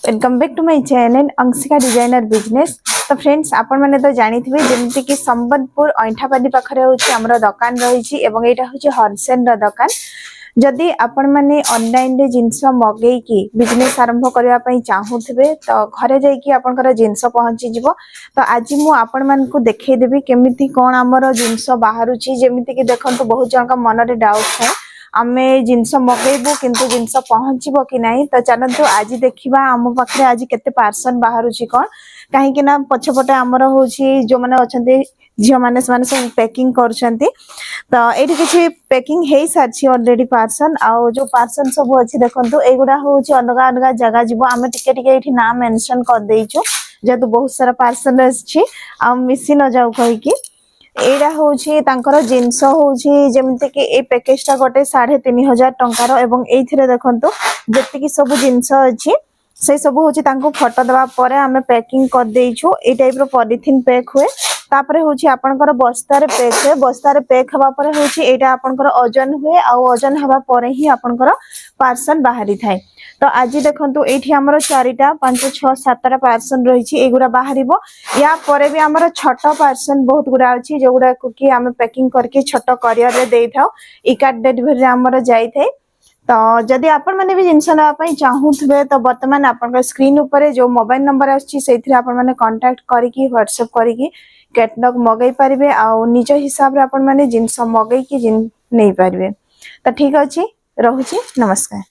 Welcome back to my channel Anshika designer business. तो friends आपण मैंने तो जानी थे जमी कि संबलपुर अईठापादी पाखे हूँ दुकान रही हूँ होलसेल दुकान। जदि आपण मैंने ऑनलाइन रे जिनस मगेकी बिजनेस आरंभ करने चाहूथे तो घरे जाइए आपंकर जिनस पहुँची जीव। तो आज मु आपण मानकु देखदेवी केमिति कौन आमर जिनस बाहर जमीती कि देखो बहुत जन मन में डाउट है आमे जिनस मगेबू किंतु जिनस पहुँचब कि नहीं। तो चलतु आज देखा आम पाखे आज केते पार्सल बाहर कौन कहीं ना पछपटे आमर हूँ जो मैंने अच्छा झील मैंने सब पैकिंग कर तो ये किसी पैकिंग हो सारी ऑलरेडी पार्सल आउ जो पार्सल सब अच्छी देखो युवा हूँ अलग अलग जगह जीव आम टे ना मेंशन कर देचु जेहेतु बहुत सारा पार्सल आ मिसी न जाऊ कहीकि एटा हूँ जिनस हूँ जमीती कि ए पैकेज टा गोटे 3500 टंकार एवं ये देखो जी सब जिनस अच्छी से सब हूँ फोटो देवापर आम पैकिंग कर देचु ए टाइप पॉलिथीन पैक हुए तापर हूँ आपनकर बस्तार पैक हुए बस्तार पैक हवा पर हूँ एटा आपनकर ओजन हुए आउ ओजन हवा पर ही आपनकर पार्सल बाहरी थाए। तो आज देखो ये आमर 4टा 5 6 7टा पार्सल रही एगुड़ा बाहर या पर भी आमर छोट पार्सल बहुत गुड़ा अच्छी जो गुड़ा कि आम पैकिंग करके छोट करियर दे था इकार्ड डेलीवरी आमर जाए। तो जदि आपण मैंने भी जिनस नापी चाहूथे तो बर्तमान आप स्क्रीन उपर जो मोबाइल नंबर आने कांटेक्ट करके व्हाट्सएप करके कैटलॉग मगई पारे आउ निज हिसाब से आपण मैंने जिनस मगई नहीं पारे। तो ठीक अच्छे रोचे नमस्कार।